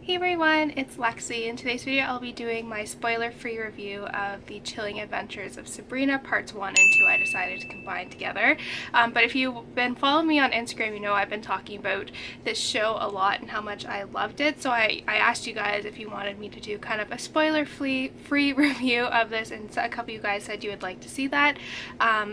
Hey everyone, it's Lexie. In today's video I'll be doing my spoiler-free review of the Chilling Adventures of Sabrina Parts 1 and 2 I decided to combine together. But if you've been following me on Instagram, you know I've been talking about this show a lot and how much I loved it. So I asked you guys if you wanted me to do kind of a spoiler-free review of this, and a couple of you guys said you would like to see that.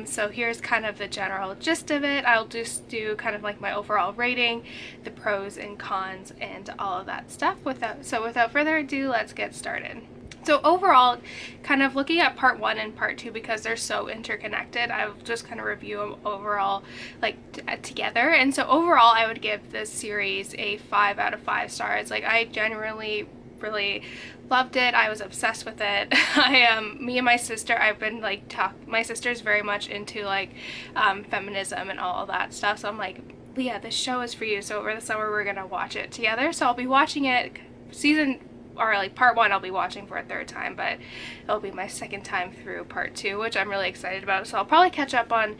So here's kind of the general gist of it. I'll just do kind of like my overall rating, the pros and cons, and all of that stuff. Without further ado, let's get started. So overall, kind of looking at part 1 and part 2 because they're so interconnected, I'll just kind of review them overall like together. And so overall I would give this series a 5 out of 5 stars. Like, I genuinely really loved it. I was obsessed with it. Me and my sister, I've been like my sister's very much into like feminism and all of that stuff, so I'm like, Leah, this show is for you. So over the summer we're gonna watch it together. So I'll be watching it part 1 I'll be watching for a third time, but it'll be my second time through part 2, which I'm really excited about. So I'll probably catch up on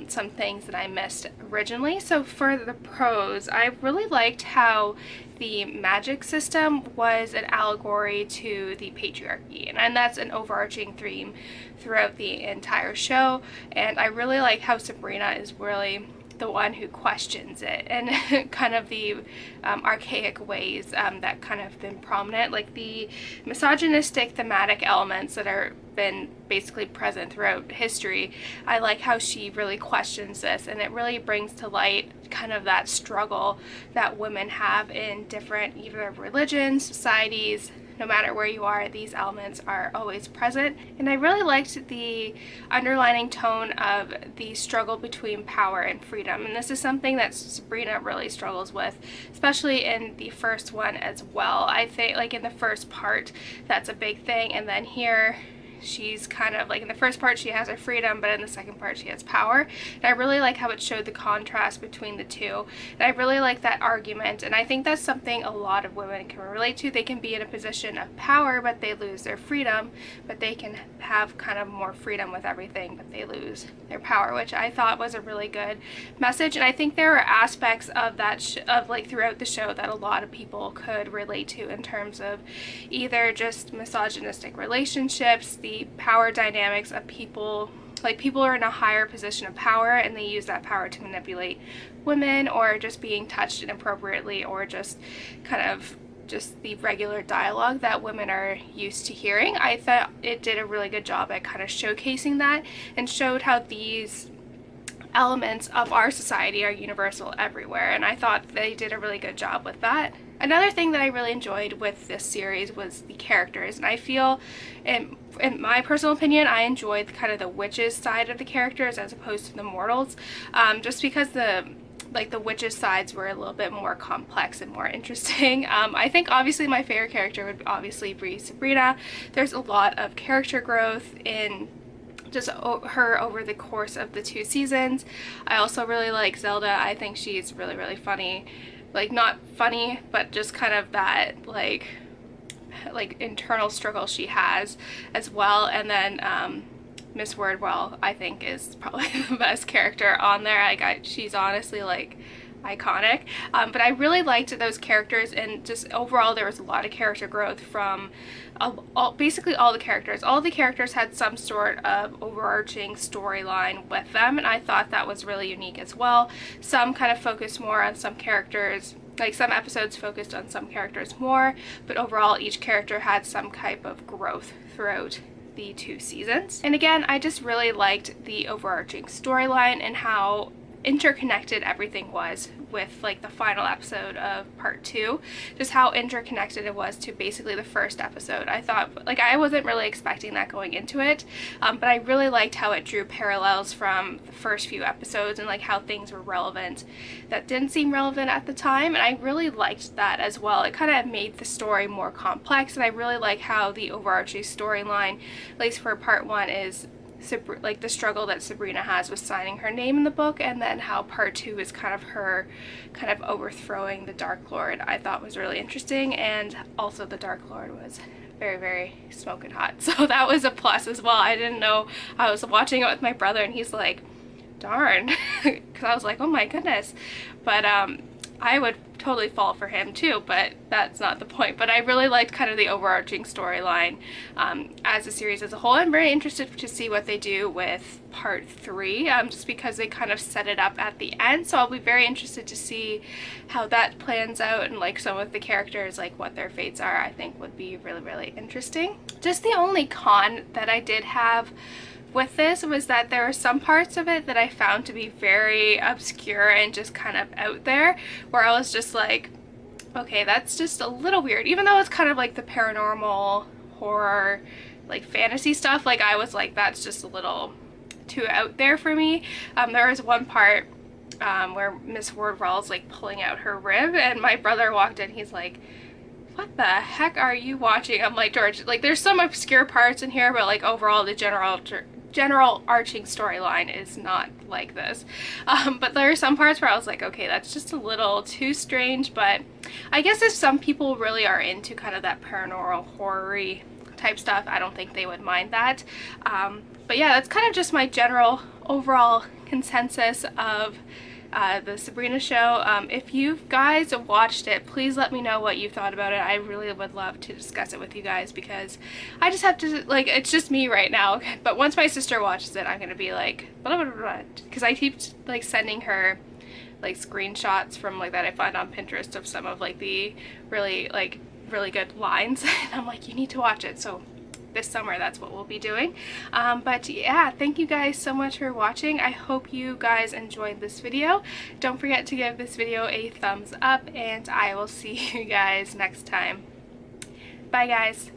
some things that I missed originally. So for the pros, I really liked how the magic system was an allegory to the patriarchy, and that's an overarching theme throughout the entire show. And I really like how Sabrina is really the one who questions it, and kind of the archaic ways that kind of been prominent, like the misogynistic thematic elements that are been basically present throughout history. I like how she really questions this, and it really brings to light kind of that struggle that women have in different either religions, societies. No matter where you are, these elements are always present. And I really liked the underlining tone of the struggle between power and freedom. And this is something that Sabrina really struggles with, especially in the first one as well. I think like in the first part, that's a big thing. And then here, she's kind of like, in the first part she has her freedom, but in the second part she has power. And I really like how it showed the contrast between the two, and I really like that argument. And I think that's something a lot of women can relate to. They can be in a position of power but they lose their freedom, but they can have kind of more freedom with everything but they lose their power, which I thought was a really good message. And I think there are aspects of that like throughout the show that a lot of people could relate to, in terms of either just misogynistic relationships, the power dynamics of people are in a higher position of power and they use that power to manipulate women, or just being touched inappropriately, or just kind of just the regular dialogue that women are used to hearing. I thought it did a really good job at kind of showcasing that, and showed how these elements of our society are universal everywhere, and I thought they did a really good job with that. Another thing that I really enjoyed with this series was the characters, and I feel, in my personal opinion, I enjoyed kind of the witches side of the characters as opposed to the mortals, just because the witches sides were a little bit more complex and more interesting. I think obviously my favorite character would obviously be Sabrina. There's a lot of character growth in just her over the course of the 2 seasons. I also really like Zelda. I think she's really, really funny. Like, not funny, but just kind of that like internal struggle she has as well. And then Miss Wordwell, I think, is probably the best character on there. She's honestly like iconic. But I really liked those characters, and just overall there was a lot of character growth from basically all the characters. All the characters had some sort of overarching storyline with them, and I thought that was really unique as well. Some kind of focused more on some characters, like some episodes focused on some characters more, but overall each character had some type of growth throughout the 2 seasons. And again, I just really liked the overarching storyline and how interconnected everything was with like the final episode of part 2, just how interconnected it was to basically the first episode. I thought, like, I wasn't really expecting that going into it, but I really liked how it drew parallels from the first few episodes, and like how things were relevant that didn't seem relevant at the time, and I really liked that as well. It kind of made the story more complex, and I really like how the overarching storyline, at least for part 1, is like the struggle that Sabrina has with signing her name in the book, and then how part 2 is kind of her kind of overthrowing the Dark Lord. I thought was really interesting, and also the Dark Lord was very, very smoking hot, so that was a plus as well. I didn't know. I was watching it with my brother and he's like, darn, because I was like, oh my goodness. But I would totally fall for him too, but that's not the point. But I really liked kind of the overarching storyline as a series as a whole. I'm very interested to see what they do with part 3, just because they kind of set it up at the end, so I'll be very interested to see how that plans out, and like some of the characters, like what their fates are, I think would be really, really interesting. Just the only con that I did have with this was that there were some parts of it that I found to be very obscure and just kind of out there, where I was just like, okay, that's just a little weird. Even though it's kind of like the paranormal horror, like fantasy stuff, like I was like, that's just a little too out there for me. There was one part where Miss Wardwell's like pulling out her rib, and my brother walked in, he's like, what the heck are you watching? I'm like, George, like there's some obscure parts in here, but like overall the general arching storyline is not like this. But there are some parts where I was like, okay, that's just a little too strange, but I guess if some people really are into kind of that paranormal horror-y type stuff, I don't think they would mind that. But yeah, that's kind of just my general overall consensus of the Sabrina show. If you guys watched it, please let me know what you thought about it. I really would love to discuss it with you guys, because I just have to, like, it's just me right now. But once my sister watches it, I'm gonna be like, blah, blah, blah, blah, because I keep like sending her like screenshots from like that I find on Pinterest of some of like the really good lines, and I'm like, you need to watch it. So this summer that's what we'll be doing. But yeah, thank you guys so much for watching. I hope you guys enjoyed this video. Don't forget to give this video a thumbs up, and I will see you guys next time. Bye guys.